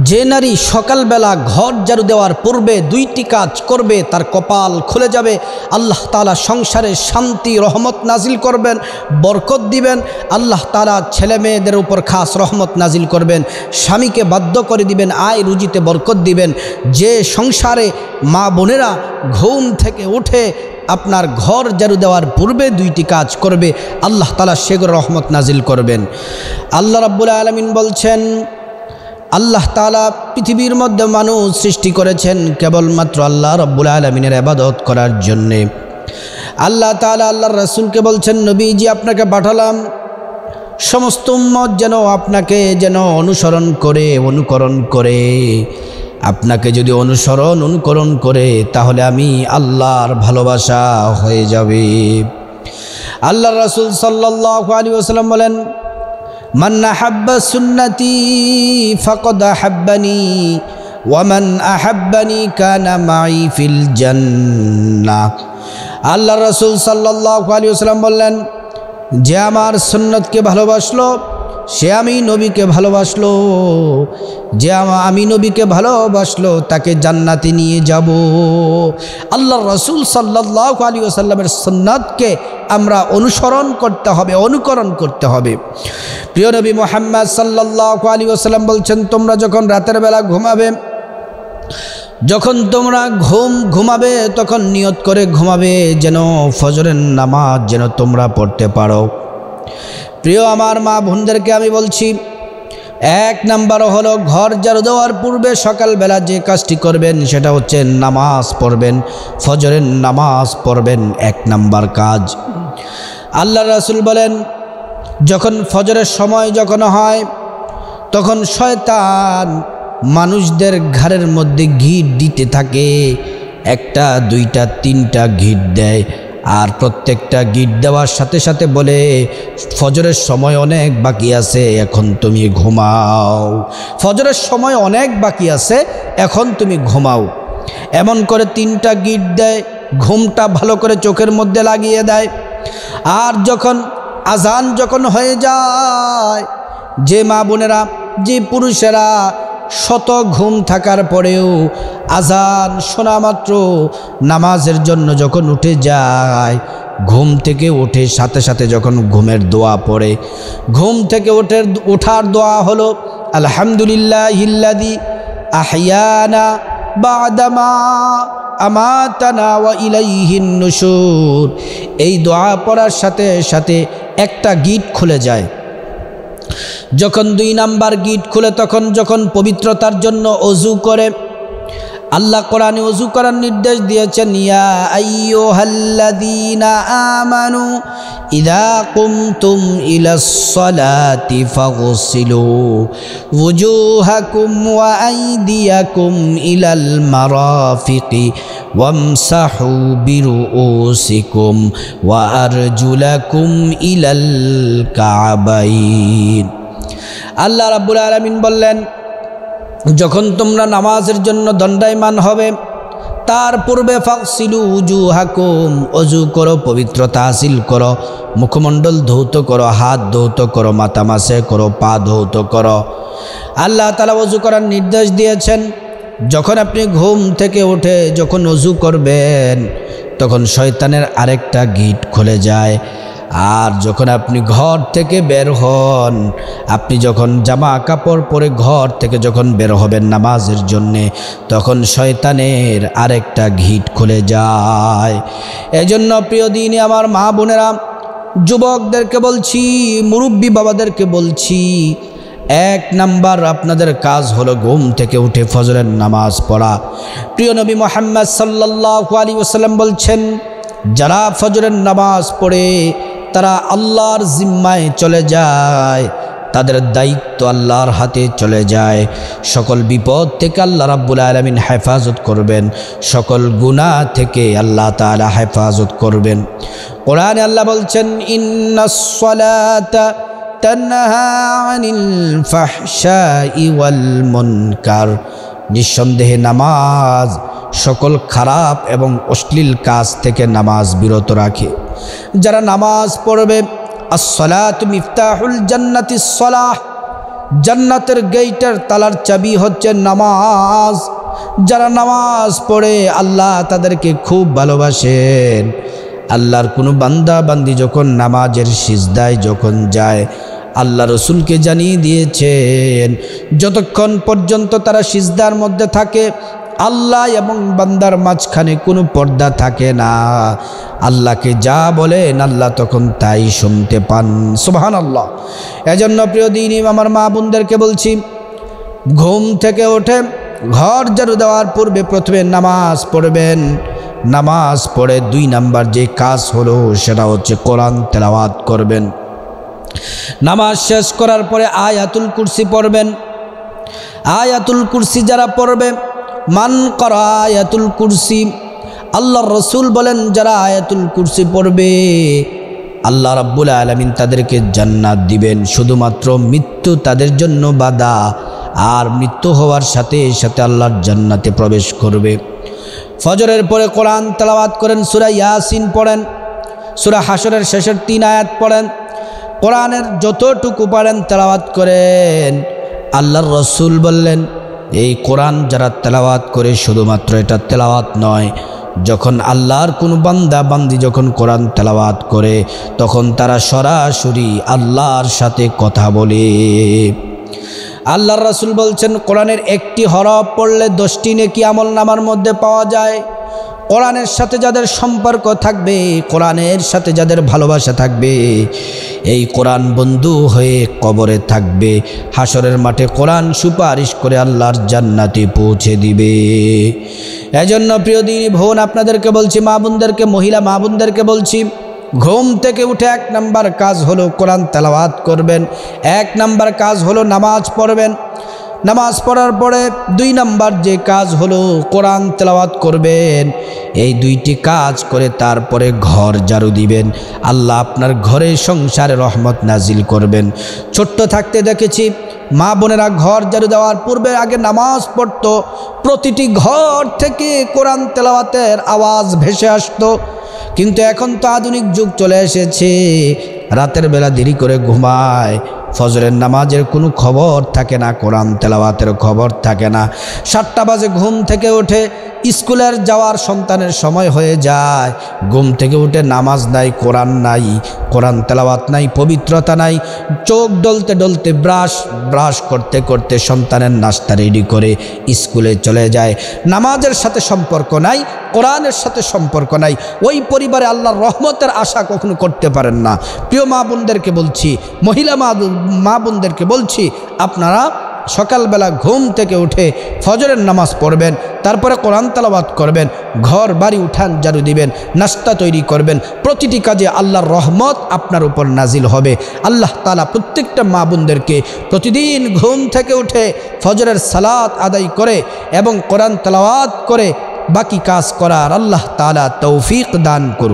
যে নারী সকালবেলা ঘর ঝাড়ু দেওয়ার পূর্বে দুইটি কাজ করবে তার কপাল খুলে যাবে। আল্লাহ তাআলা সংসারে শান্তি রহমত নাজিল করবেন, বরকত দিবেন। আল্লাহ তাআলা ছেলে মেয়েদের উপর খাস রহমত নাজিল করবেন, স্বামীকে বাধ্য করে দিবেন, আয় রুজিতে বরকত দিবেন। যে সংসারে মা বোনেরা ঘুম থেকে উঠে আপনার ঘর ঝাড়ু দেওয়ার পূর্বে দুইটি কাজ করবে, আল্লাহ তাআলা সেগুলো রহমত নাজিল করবেন। আল্লাহ রাব্বুল আলামিন বলছেন, আল্লাহ তাআলা পৃথিবীর মধ্যে মানুষ সৃষ্টি করেছেন কেবলমাত্র আল্লাহ রাব্বুল আলামিনের ইবাদত করার জন্যে। আল্লাহ তাআলা আল্লাহর রাসূলকে বলছেন, নবীজি আপনাকে পাঠালাম সমস্ত উম্মত যেন আপনাকে অনুকরণ করে আপনাকে যদি অনুকরণ করে তাহলে আমি আল্লাহর ভালোবাসা হয়ে যাবে। আল্লাহর রাসূল সাল্লাল্লাহু আলাইহি ওয়াসাল্লাম বলেন, মান আহাব্বা সুন্নতি ফাকাদ আহাব্বানি ওয়া মান আহাব্বানি কানা মাই ফিল জান্নাহ। আল্লাহর রাসূল সাল্লাল্লাহু আলাইহি ওয়াসাল্লাম বললেন, যে আমার সুন্নতকে ভালোবাসলো সে আমি নবীকে ভালোবাসলো, যে আমি নবীকে ভালোবাসলো তাকে জান্নাতে নিয়ে যাব। আল্লাহর রাসূল সাল্লাল্লাহু আলাইহি ওয়াসাল্লামের সুন্নাতকে আমরা অনুকরণ করতে হবে। প্রিয় নবী মুহাম্মদ সাল্লাল্লাহু আলাইহি ওয়াসাল্লাম বলছেন, তোমরা যখন রাতের বেলা ঘুমাবে, যখন তোমরা ঘুমাবে তখন নিয়ত করে ঘুমাবে যেন ফজরের নামাজ যেন তোমরা পড়তে পারো। প্রিয় আমার মা বোনদেরকে আমি বলছি, এক নাম্বার হলো ঘর ঝাড়ু দেওয়ার পূর্বে সকালবেলা যে কাজটি করবেন সেটা হচ্ছে নামাজ পড়বেন, ফজরের নামাজ পড়বেন, এক নাম্বার কাজ। আল্লাহ রাসূল বলেন, যখন ফজরের সময় যখন হয় তখন শয়তান মানুষদের ঘাড়ের মধ্যে ঘিট দিতে থাকে, একটা দুইটা তিনটা ঘিট দেয়, আর প্রত্যেকটা গিট দেওয়ার সাথে সাথে বলে ফজরের সময় অনেক বাকি আছে, এখন তুমি ঘুমাও, ফজরের সময় অনেক বাকি আছে, এখন তুমি ঘুমাও। এমন করে তিনটা গিট দেয়, ঘুমটা ভালো করে চোখের মধ্যে লাগিয়ে দেয়। আর যখন আজান যখন হয়ে যায়, যে মা বোনেরা যে পুরুষেরা শত ঘুম থাকার পরেও আজান শোনা মাত্র নামাজের জন্য যখন উঠে যায়, ঘুম থেকে উঠে সাথে সাথে যখন ঘুমের দোয়া পড়ে, ঘুম থেকে ওঠার দোয়া হলো আলহামদুলিল্লাহিল্লাযী আহইয়ানা বা'দামা আমাতানা ওয়া ইলাইহিন নুশুর। এই দোয়া পড়ার সাথে সাথে একটা গিট খুলে যায়। যখন দুই নাম্বার গিট খুলে তখন যখন পবিত্রতার জন্য ওযু করে, আল্লাহ কোরআনে ওযু করার নির্দেশ দিয়েছেন, ইয়া আইয়ুহাল্লাযীনা আমানু ইযা কুমতুম ইলাস সালাতি ফাগসিলু ওয়ুজুহাকুম ওয়া আইদিয়াকুম ইলাল মারাফিকি ওয়ামসাহু বিরুউসিকুম ওয়া আরজুলাকুম ইলাল কাবাইন। আল্লাহ রাব্বুল আলামিন বললেন, যখন তোমরা নামাজের জন্য দণ্ডায়মান হবে তার পূর্বে ফাগসিলু উজুহাকুম, ওযু করো, পবিত্রতা হাসিল করো, মুখমণ্ডল ধৌত করো, হাত ধৌত করো, মাথা মাসে করো, পা ধৌত করো। আল্লাহ তাআলা ওযু করার নির্দেশ দিয়েছেন। যখন আপনি ঘুম থেকে উঠে যখন ওযু করবেন তখন শয়তানের আরেকটা গিট খুলে যায়। আর যখন আপনি ঘর থেকে বের হন, আপনি যখন জামা কাপড় পরে ঘর থেকে যখন বের হবেন নামাজের জন্যে, তখন শয়তানের আরেকটা গিট খুলে যায়। এজন্য প্রিয় দিনী আমার মা বোনেরা, যুবকদেরকে বলছি, মুরব্বী বাবাদেরকে বলছি, এক নাম্বার আপনাদের কাজ হলো ঘুম থেকে উঠে ফজরের নামাজ পড়া। প্রিয় নবী মুহাম্মদ সাল্লাল্লাহু আলাইহি ওয়াসাল্লাম বলছেন, যারা ফজরের নামাজ পড়ে তারা আল্লাহর জিম্মায় চলে যায়, তাদের দায়িত্ব আল্লাহর হাতে চলে যায়। সকল বিপদ থেকে আল্লাহ রাব্বুল আলামিন হেফাজত করবেন, সকল গুনাহ থেকে আল্লাহ তাআলা হেফাজত করবেন। কোরআনে আল্লাহ বলছেন, ইন্নাস সালাতা তানহা আনিল ফাহশাই ওয়াল মুনকার। নিঃসন্দেহে নামাজ সকল খারাপ এবং অশ্লীল কাজ থেকে নামাজ বিরত রাখে। যারা নামাজ পড়বে, আস-সালাতু মিফতাহুল জান্নাতিস সালাহ, জান্নাতের গেটের তালার চাবি হচ্ছে নামাজ। যারা নামাজ পড়ে আল্লাহ তাদেরকে খুব ভালোবাসেন। আল্লাহর কোনো বান্দা বান্দি যখন নামাজের সিজদায় যখন যায়, আল্লাহ রসুলকে জানিয়ে দিয়েছেন যতক্ষণ পর্যন্ত তারা সিজদার মধ্যে থাকে আল্লাহ এবং বান্দার মাঝখানে কোনো পর্দা থাকে না। আল্লাহকে যা বলেন আল্লাহ তখন তাই শুনতে পান। সুবহানাল্লাহ। এজন্য প্রিয় দিনী আমার মা বোনদেরকে বলছি, ঘুম থেকে ওঠে ঘর ঝাড়ু দেওয়ার পূর্বে প্রথমে নামাজ পড়বেন। নামাজ পড়ে 2 নাম্বার যে কাজ হলো সেটা হচ্ছে কোরআন তেলাওয়াত করবেন। নামাজ শেষ করার পরে আয়াতুল কুরসি পড়বেন। আয়াতুল কুরসি যারা পড়বে, মান করা আয়াতুল কুরসি, আল্লাহর রসুল বলেন যারা আয়াতুল কুরসি পড়বে আল্লাহ রাব্বুল আলামিন তাদেরকে জান্নাত দিবেন। শুধুমাত্র মৃত্যু তাদের জন্য বাধা, আর মৃত্যু হওয়ার সাথে সাথে আল্লাহর জান্নাতে প্রবেশ করবে। ফজরের পরে কোরআন তেলাওয়াত করেন, সূরা ইয়াসিন পড়েন, সূরা হাশরের শেষের 3 আয়াত পড়েন। কোরআনের যতটুকু পারেন তেলাওয়াত করেন। আল্লাহর রসুল বললেন এই কোরআন যারা তেলাওয়াত করে শুধুমাত্র এটা তেলাওয়াত নয়, যখন আল্লাহর কোনো বান্দা বান্দি যখন কোরআন তেলাওয়াত করে তখন তারা সরাসরি আল্লাহর সাথে কথা বলে। আল্লাহর রাসূল বলছেন কোরআনের একটি হরফ পড়লে 10টি নেকি আমলনামার মধ্যে পাওয়া যায়। কোরআনের সাথে যাদের সম্পর্ক থাকবে, কোরআনের সাথে যাদের ভালোবাসা থাকবে, এই কোরআন বন্ধু হয়ে কবরে থাকবে, হাসরের মাঠে কোরআন সুপারিশ করে আল্লাহর জান্নাতে পৌঁছে দিবে। এজন্য প্রিয় দিনী বোন আপনাদেরকে বলছি, মা বোনদেরকে, মহিলা মা বোনদেরকে বলছি, ঘুম থেকে উঠে 1 নাম্বার কাজ হলো কোরআন তেলাওয়াত করবেন। 1 নাম্বার কাজ হলো নামাজ পড়বেন। নামাজ পড়ার পরে 2 নাম্বার যে কাজ হলো কোরআন তেলাওয়াত করবেন। এই 2টি কাজ করে তারপরে ঘর ঝাড়ু দিবেন। আল্লাহ আপনার ঘরে সংসারে রহমত নাজিল করবেন। ছোট্ট থাকতে দেখেছি মা বোনেরা ঘর ঝাড়ু দেওয়ার পূর্বে আগে নামাজ পড়তো, প্রতিটি ঘর থেকে কোরআন তেলাওয়াতের আওয়াজ ভেসে আসতো। কিন্তু এখন তো আধুনিক যুগ চলে এসেছে, রাতের বেলা দেরি করে ঘুমায়, ফজরের নামাজের কোনো খবর থাকে না, কোরআন তেলাওয়াতের খবর থাকে না। 7টা বাজে ঘুম থেকে ওঠে, স্কুলের যাওয়ার সন্তানের সময় হয়ে যায়, ঘুম থেকে উঠে নামাজ নাই, কোরআন নাই, কোরআন তেলাওয়াত নাই, পবিত্রতা নাই। চোখ ডলতে ডলতে ব্রাশ করতে করতে সন্তানের নাস্তা রেডি করে স্কুলে চলে যায়। নামাজের সাথে সম্পর্ক নাই, কোরআনের সাথে সম্পর্ক নাই। ওই পরিবারে আল্লাহর রহমতের আশা কখনো করতে পারেন না। প্রিয় মা বোনদেরকে বলছি, মহিলা মা বোনদেরকে বলছি, আপনারা সকালবেলা ঘুম থেকে উঠে ফজরের নামাজ পড়বেন, তারপরে কোরআন তেলাওয়াত করবেন, ঘর বাড়ি উঠান ঝাড়ু দিবেন, নাস্তা তৈরি করবেন। প্রতিটি কাজে আল্লাহর রহমত আপনার উপর নাজিল হবে। আল্লাহ তাআলা প্রত্যেকটা মা বোনদেরকে প্রতিদিন ঘুম থেকে উঠে ফজরের সালাত আদায় করে এবং কোরআন তেলাওয়াত করে বাকি কাজ করার আল্লাহ তাআলা তৌফিক দান করুন।